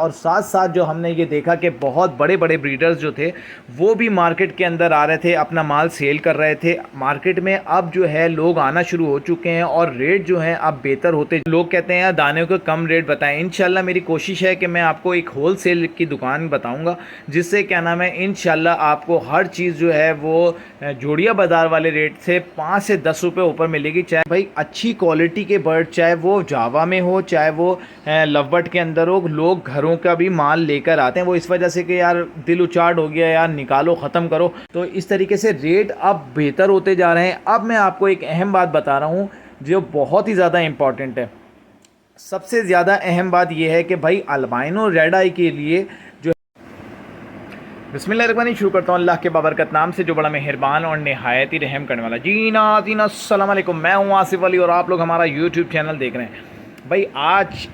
और साथ साथ जो हमने ये देखा कि बहुत बड़े बड़े ब्रीडर्स जो थे वो भी मार्केट के अंदर आ रहे थे, अपना माल सेल कर रहे थे मार्केट में। अब जो है लोग आना शुरू हो चुके हैं और रेट जो है अब बेहतर होते, लोग कहते हैं यार दाने को कम रेट बताएं। इंशाल्लाह मेरी कोशिश है कि मैं आपको एक होल सेल की दुकान बताऊंगा, जिससे क्या नाम है इंशाल्लाह आपको हर चीज़ जो है वो जोड़िया बाज़ार वाले रेट से 5 से 10 रुपये ऊपर मिलेगी। चाहे भाई अच्छी क्वालिटी के बर्ड, चाहे वो जावा में हो, चाहे वो लव बर्ड के अंदर हो, लोग घरों का भी माल लेकर आते हैं। वो इस वजह से कि यार दिल उचाट हो गया, यार निकालो ख़त्म करो। तो इस तरीके से रेट अब बेहतर होते जा रहे हैं। अब मैं आपको एक अहम बात बता रहा हूँ जो बहुत ही ज़्यादा इम्पॉर्टेंट है। सबसे ज़्यादा अहम बात यह है कि भाई अल्बाइनो रेड आई के लिए जो बिस्मिल्लाहिर्रहमानिर्रहीम शुरू करता हूँ अल्लाह के बाबरकत नाम से जो बड़ा मेहरबान और नहायत ही रहम करने वाला। जी नाज़रीन अस्सलाम वालेकुम, मैं हूँ आसिफ अली और आप लोग हमारा यूट्यूब चैनल देख रहे हैं। भाई आज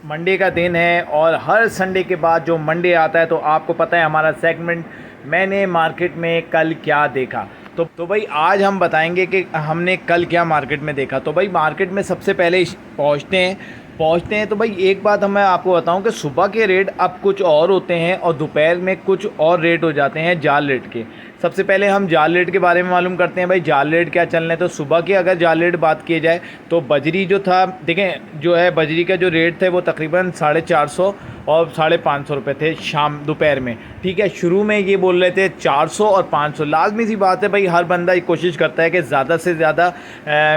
मंडे का दिन है और हर संडे के बाद जो मंडे आता है तो आपको पता है हमारा सेगमेंट मैंने मार्केट में कल क्या देखा। तो भाई आज हम बताएंगे कि हमने कल क्या मार्केट में देखा। तो भाई मार्केट में सबसे पहले पहुंचते हैं तो भाई एक बात मैं आपको बताऊं कि सुबह के रेट अब कुछ और होते हैं और दोपहर में कुछ और रेट हो जाते हैं जाल रेट के। सबसे पहले हम जाल रेट के बारे में मालूम करते हैं। भाई जाल रेट क्या चल रहे हैं। तो सुबह की अगर जाल रेट बात की जाए तो बजरी जो था, देखें जो है बजरी का जो रेट थे वो तकरीबन 450 और 550 रुपये थे शाम दोपहर में। ठीक है, शुरू में ये बोल रहे थे 400 और 500। लाजमी सी बात है भाई, हर बंदा कोशिश करता है कि ज़्यादा से ज़्यादा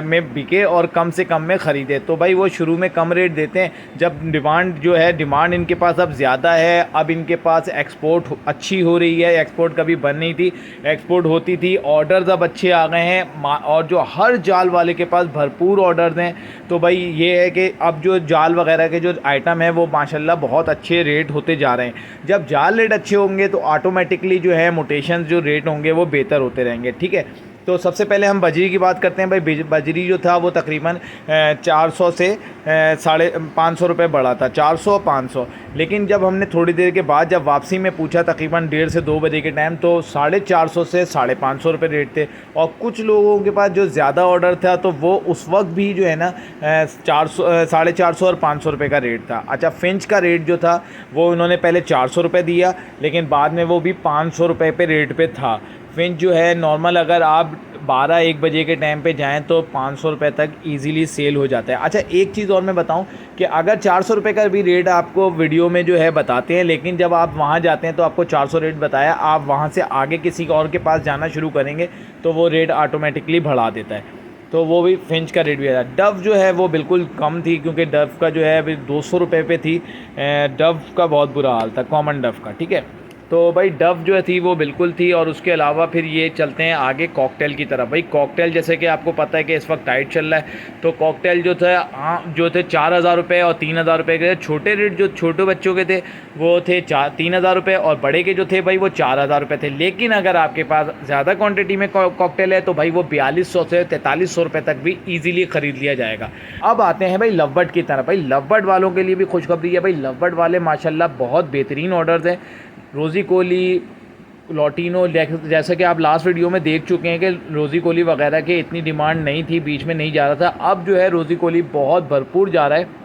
में बिके और कम से कम में ख़रीदे। तो भाई वो शुरू में कम रेट देते हैं, जब डिमांड इनके पास अब ज़्यादा है, अब इनके पास एक्सपोर्ट अच्छी हो रही है। एक्सपोर्ट कभी बंद नहीं थी, एक्सपोर्ट होती थी, ऑर्डर्स अब अच्छे आ गए हैं और जो हर जाल वाले के पास भरपूर ऑर्डर्स हैं। तो भाई ये है कि अब जो जाल वगैरह के जो आइटम है वो माशाल्लाह बहुत अच्छे रेट होते जा रहे हैं। जब जाल रेट अच्छे होंगे तो ऑटोमेटिकली जो है मोटेशन जो रेट होंगे वो बेहतर होते रहेंगे। ठीक है, तो सबसे पहले हम बजरी की बात करते हैं। भाई बजरी जो था वो तकरीबन 400 से 550 रुपये बढ़ा था, 400 500। लेकिन जब हमने थोड़ी देर के बाद जब वापसी में पूछा तकरीबन 1:30 से 2 बजे के टाइम, तो 450 से 550 रुपये रेट थे। और कुछ लोगों के पास जो ज़्यादा ऑर्डर था तो वो उस वक्त भी जो है ना 450 और 500 रुपये का रेट था। अच्छा, फिंच का रेट जो था वो उन्होंने पहले 400 रुपये दिया, लेकिन बाद में वो भी 500 रुपये पे रेट पे था। फिंच जो है नॉर्मल अगर आप 12-1 बजे के टाइम पे जाएँ तो 500 रुपये तक इजीली सेल हो जाता है। अच्छा, एक चीज़ और मैं बताऊं कि अगर 400 रुपये का भी रेट आपको वीडियो में जो है बताते हैं, लेकिन जब आप वहां जाते हैं तो आपको 400 रेट बताया, आप वहां से आगे किसी और के पास जाना शुरू करेंगे तो वो रेट ऑटोमेटिकली बढ़ा देता है। तो वो भी फिंच का रेट भी है। डव जो है वो बिल्कुल कम थी, क्योंकि डव का जो है अभी 200 रुपये पे थी। डव का बहुत बुरा हाल था, कॉमन डव का। ठीक है, तो भाई डव जो थी वो बिल्कुल थी। और उसके अलावा फिर ये चलते हैं आगे कॉकटेल की तरफ। भाई कॉकटेल जैसे कि आपको पता है कि इस वक्त टाइट चल रहा है, तो कॉकटेल जो थे 4,000 रुपये और 3,000 रुपये के। छोटे रेट जो छोटे बच्चों के थे वो थे 3,000 रुपये और बड़े के जो थे भाई वो 4,000 रुपये थे। लेकिन अगर आपके पास ज़्यादा क्वान्टिटी में कॉकटेल है तो भाई वो 4200 से 4300 रुपये तक भी ईजिली ख़रीद लिया जाएगा। अब आते हैं भाई लव बर्ड की तरफ। भाई लव बर्ड वालों के लिए भी खुशखबरी है। भाई लव बर्ड वाले माशाल्लाह बहुत बेहतरीन ऑर्डर्स हैं। रोज़ी कोली, लॉटिनो, जैसा कि आप लास्ट वीडियो में देख चुके हैं कि रोज़ी कोली वगैरह के इतनी डिमांड नहीं थी, बीच में नहीं जा रहा था। अब जो है रोज़ी कोली बहुत भरपूर जा रहा है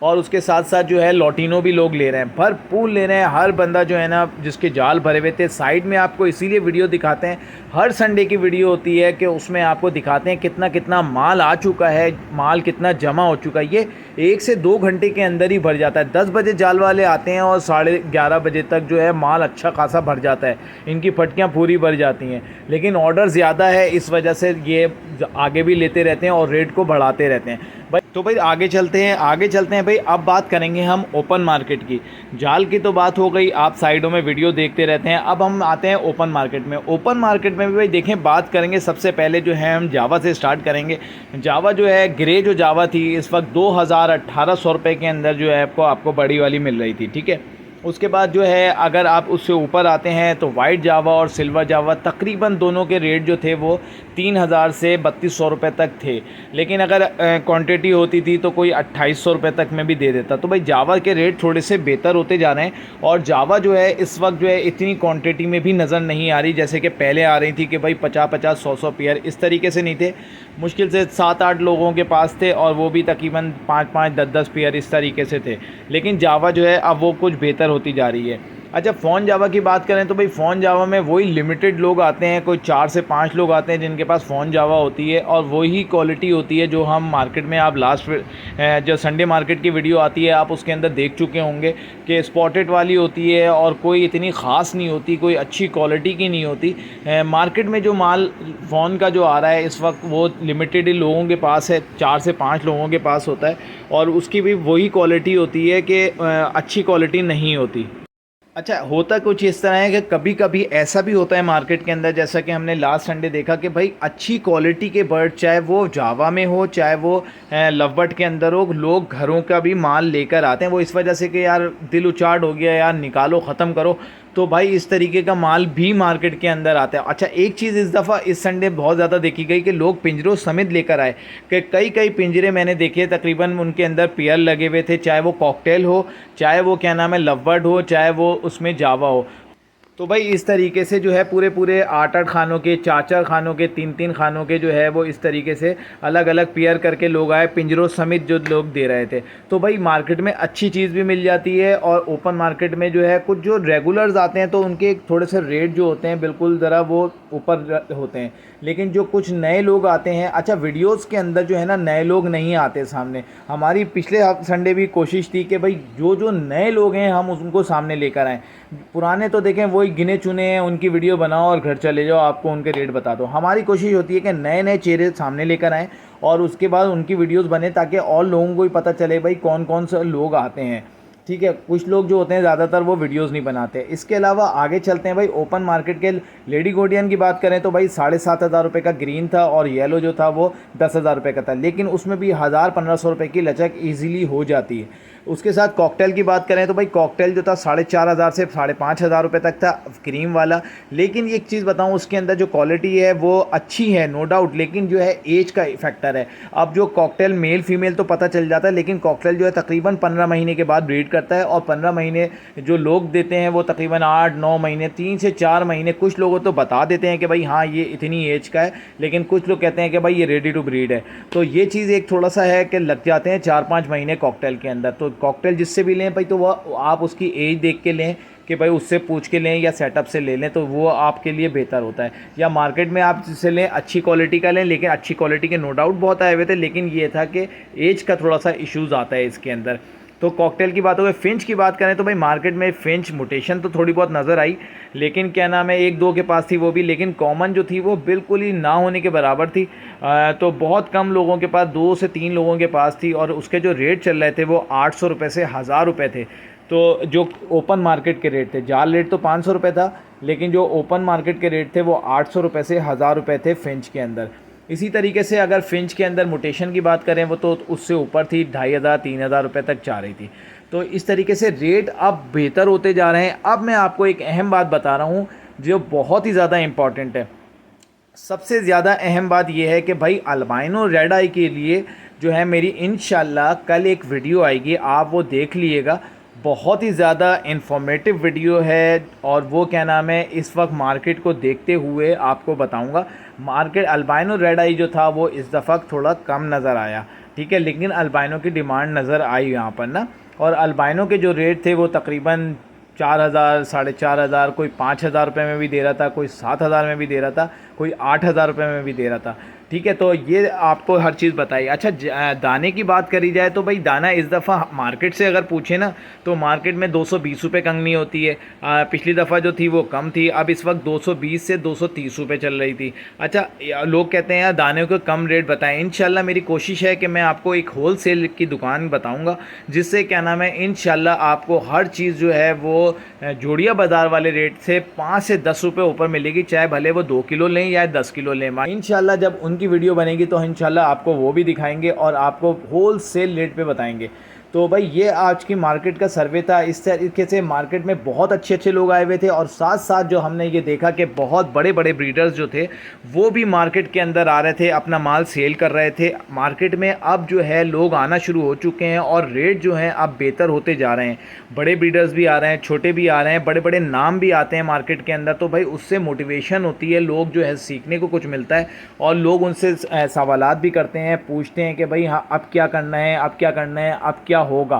और उसके साथ साथ जो है लॉटिनो भी लोग ले रहे हैं, भरपूर ले रहे हैं। हर बंदा जो है ना जिसके जाल भरे हुए थे, साइड में आपको इसीलिए वीडियो दिखाते हैं, हर संडे की वीडियो होती है कि उसमें आपको दिखाते हैं कितना कितना माल आ चुका है, माल कितना जमा हो चुका है। ये 1 से 2 घंटे के अंदर ही भर जाता है। 10 बजे जाल वाले आते हैं और 11:30 बजे तक जो है माल अच्छा खासा भर जाता है, इनकी फटकियाँ पूरी भर जाती हैं। लेकिन ऑर्डर ज़्यादा है, इस वजह से ये आगे भी लेते रहते हैं और रेट को बढ़ाते रहते हैं। भाई तो भाई आगे चलते हैं भाई। अब बात करेंगे हम ओपन मार्केट की। जाल की तो बात हो गई, आप साइडों में वीडियो देखते रहते हैं। अब हम आते हैं ओपन मार्केट में। ओपन मार्केट में भी भाई देखें, बात करेंगे सबसे पहले जो है हम जावा से स्टार्ट करेंगे। जावा जो है ग्रे जो जावा थी इस वक्त 2,1800 रुपये के अंदर जो है आपको बड़ी वाली मिल रही थी। ठीक है, उसके बाद जो है अगर आप उससे ऊपर आते हैं तो वाइट जावा और सिल्वर जावा तकरीबन दोनों के रेट जो थे वो 3,000 से 3,200 रुपये तक थे। लेकिन अगर क्वांटिटी होती थी तो कोई 2,800 रुपये तक में भी दे देता। तो भाई जावा के रेट थोड़े से बेहतर होते जा रहे हैं। और जावा जो है इस वक्त जो है इतनी क्वांटिटी में भी नज़र नहीं आ रही जैसे कि पहले आ रही थी कि भाई 50-50 100-100 पेयर इस तरीके से नहीं थे। मुश्किल से 7-8 लोगों के पास थे और वो भी तकरीबन 5-5 10-10 पेयर इस तरीके से थे। लेकिन जावा जो है अब वो कुछ बेहतर होती जा रही है। अच्छा, फ़ोन जावा की बात करें तो भाई फ़ोन जावा में वही लिमिटेड लोग आते हैं, कोई 4 से 5 लोग आते हैं जिनके पास फ़ोन जावा होती है, और वही क्वालिटी होती है जो हम मार्केट में, आप लास्ट जो संडे मार्केट की वीडियो आती है आप उसके अंदर देख चुके होंगे कि स्पॉटेड वाली होती है और कोई इतनी ख़ास नहीं होती, कोई अच्छी क्वालिटी की नहीं होती। मार्केट में जो माल फ़ोन का जो आ रहा है इस वक्त वो लिमिटेड ही लोगों के पास है, 4 से 5 लोगों के पास होता है, और उसकी भी वही क्वालिटी होती है कि अच्छी क्वालिटी नहीं होती। अच्छा, होता कुछ इस तरह है कि कभी कभी ऐसा भी होता है मार्केट के अंदर, जैसा कि हमने लास्ट संडे देखा कि भाई अच्छी क्वालिटी के बर्ड, चाहे वो जावा में हो चाहे वो लव बर्ड के अंदर हो, लोग घरों का भी माल लेकर आते हैं। वो इस वजह से कि यार दिल उचाट हो गया, यार निकालो ख़त्म करो, तो भाई इस तरीके का माल भी मार्केट के अंदर आता है। अच्छा, एक चीज़ इस दफ़ा इस संडे बहुत ज़्यादा देखी गई कि लोग पिंजरों समेत लेकर आए, कि कई पिंजरे मैंने देखे, तकरीबन उनके अंदर पेयर लगे हुए थे, चाहे वो कॉकटेल हो, चाहे वो क्या नाम है लव बर्ड हो, चाहे वो उसमें जावा हो। तो भाई इस तरीके से जो है पूरे पूरे 8-8 खानों के, 4-4 खानों के, 3-3 खानों के जो है वो इस तरीके से अलग अलग पेयर करके लोग आए, पिंजरों समेत जो लोग दे रहे थे। तो भाई मार्केट में अच्छी चीज़ भी मिल जाती है, और ओपन मार्केट में जो है कुछ जो रेगुलर्स आते हैं तो उनके थोड़े से रेट जो होते हैं बिल्कुल ज़रा वो ऊपर होते हैं, लेकिन जो कुछ नए लोग आते हैं, अच्छा वीडियोस के अंदर जो है ना नए लोग नहीं आते सामने। हमारी पिछले संडे भी कोशिश थी कि भाई जो जो नए लोग हैं हम उनको सामने लेकर आएँ। पुराने तो देखें वही गिने चुने हैं, उनकी वीडियो बनाओ और घर चले जाओ, आपको उनके रेट बता दो। हमारी कोशिश होती है कि नए नए चेहरे सामने लेकर आएँ और उसके बाद उनकी वीडियोस बने, ताकि और लोगों को भी पता चले भाई कौन कौन से लोग आते हैं। ठीक है, कुछ लोग जो होते हैं ज़्यादातर वो वीडियोस नहीं बनाते। इसके अलावा आगे चलते हैं भाई, ओपन मार्केट के लेडी गोल्डियन की बात करें तो भाई 7,500 रुपये का ग्रीन था, और येलो जो था वो 10,000 रुपये का था, लेकिन उसमें भी 1,000-1,500 रुपये की लचक ईजिली हो जाती है। उसके साथ कॉकटेल की बात करें तो भाई कॉकटेल जो था 4,500 से 5,500 रुपये तक था क्रीम वाला। लेकिन एक चीज़ बताऊं, उसके अंदर जो क्वालिटी है वो अच्छी है नो डाउट, लेकिन जो है एज का फैक्टर है। अब जो कॉकटेल मेल फीमेल तो पता चल जाता है, लेकिन कॉकटेल जो है तकरीबन 15 महीने के बाद ब्रीड करता है, और 15 महीने जो लोग देते हैं वो तकरीबन 8-9 महीने, 3 से 4 महीने। कुछ लोगों तो बता देते हैं कि भाई हाँ ये इतनी एज का है, लेकिन कुछ लोग कहते हैं कि भाई ये रेडी टू ब्रीड है। तो ये चीज़ एक थोड़ा सा है कि लग जाते हैं 4-5 महीने कॉकटेल के अंदर। तो कॉकटेल जिससे भी लें भाई तो वह आप उसकी एज देख के लें, कि भाई उससे पूछ के लें या सेटअप से ले लें, तो वो आपके लिए बेहतर होता है। या मार्केट में आप जिससे लें अच्छी क्वालिटी का लें, लेकिन अच्छी क्वालिटी के नो डाउट बहुत आए हुए थे, लेकिन ये था कि एज का थोड़ा सा इश्यूज़ आता है इसके अंदर। तो कॉकटेल की बात हो गई। फिंच की बात करें तो भाई मार्केट में फिंच मुटेशन तो थोड़ी बहुत नज़र आई, लेकिन क्या नाम है 1-2 के पास थी वो भी, लेकिन कॉमन जो थी वो बिल्कुल ही ना होने के बराबर थी। तो बहुत कम लोगों के पास, 2 से 3 लोगों के पास थी, और उसके जो रेट चल रहे थे वो 800 रुपये से 1,000 रुपये थे। तो जो ओपन मार्केट के रेट थे, जाल रेट तो 500 रुपये था, लेकिन जो ओपन मार्केट के रेट थे वो 800 रुपये से 1,000 रुपये थे फिंच के अंदर। इसी तरीके से अगर फिंच के अंदर मुटेशन की बात करें वो तो उससे ऊपर थी, 2,500-3,000 रुपये तक जा रही थी। तो इस तरीके से रेट अब बेहतर होते जा रहे हैं। अब मैं आपको एक अहम बात बता रहा हूँ जो बहुत ही ज़्यादा इम्पॉर्टेंट है। सबसे ज़्यादा अहम बात यह है कि भाई अल्बाइनो रेड आई के लिए जो है मेरी इंशाल्लाह कल एक वीडियो आएगी, आप वो देख लीजिएगा। बहुत ही ज़्यादा इन्फॉर्मेटिव वीडियो है, और वो क्या नाम है इस वक्त मार्केट को देखते हुए आपको बताऊंगा। मार्केट अल्बाइनो रेड आई जो था वो इस दफ़ा थोड़ा कम नज़र आया, ठीक है, लेकिन अल्बाइनो की डिमांड नज़र आई यहाँ पर ना। और अल्बाइनो के जो रेट थे वो तकरीबन 4,000, 4,500, कोई 5,000 रुपये में भी दे रहा था, कोई 7,000 में भी दे रहा था, कोई 8,000 रुपये में भी दे रहा था। ठीक है, तो ये आपको हर चीज़ बताई। अच्छा, दाने की बात करी जाए तो भाई दाना इस दफ़ा मार्केट से अगर पूछे ना तो मार्केट में 220 रुपये कंगनी होती है। पिछली दफ़ा जो थी वो कम थी, अब इस वक्त 220 से 230 रुपये चल रही थी। अच्छा, लोग कहते हैं यार दाने को कम रेट बताएं। इंशाल्लाह मेरी कोशिश है कि मैं आपको एक होल सेल की दुकान बताऊँगा, जिससे क्या नाम है इंशाल्लाह आपको हर चीज़ जो है वो जोड़िया बाज़ार वाले रेट से 5 से 10 रुपये ऊपर मिलेगी, चाहे भले वो 2 किलो लें या 10 किलो लें। इंशाल्लाह जब उनकी वीडियो बनेगी तो इंशाल्लाह आपको वो भी दिखाएंगे और आपको होल सेल रेट पे बताएंगे। तो भाई ये आज की मार्केट का सर्वे था। इस तरीके से मार्केट में बहुत अच्छे लोग आए हुए थे और साथ साथ जो हमने ये देखा कि बहुत बड़े बड़े ब्रीडर्स जो थे वो भी मार्केट के अंदर आ रहे थे, अपना माल सेल कर रहे थे। मार्केट में अब जो है लोग आना शुरू हो चुके हैं और रेट जो हैं अब बेहतर होते जा रहे हैं। बड़े ब्रीडर्स भी आ रहे हैं, छोटे भी आ रहे हैं, बड़े बड़े नाम भी आते हैं मार्केट के अंदर। तो भाई उससे मोटिवेशन होती है, लोग जो है सीखने को कुछ मिलता है और लोग उनसे सवालात भी करते हैं, पूछते हैं कि भाई हाँ अब क्या करना है, अब क्या करना है, अब क्या होगा।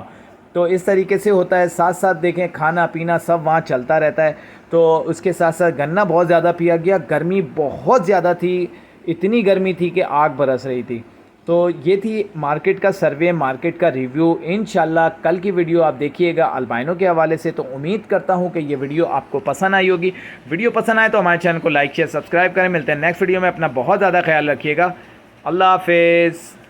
तो इस तरीके से होता है। साथ साथ देखें खाना पीना सब वहाँ चलता रहता है। तो उसके साथ साथ गन्ना बहुत ज़्यादा पिया गया, गर्मी बहुत ज़्यादा थी, इतनी गर्मी थी कि आग बरस रही थी। तो ये थी मार्केट का सर्वे, मार्केट का रिव्यू। इंशाल्लाह कल की वीडियो आप देखिएगा अल्बाइनो के हवाले से। तो उम्मीद करता हूँ कि ये वीडियो आपको पसंद आई होगी। वीडियो पसंद आए तो हमारे चैनल को लाइक शेयर सब्सक्राइब करें। मिलते हैं नेक्स्ट वीडियो में। अपना बहुत ज़्यादा ख्याल रखिएगा। अल्लाह हाफिज़।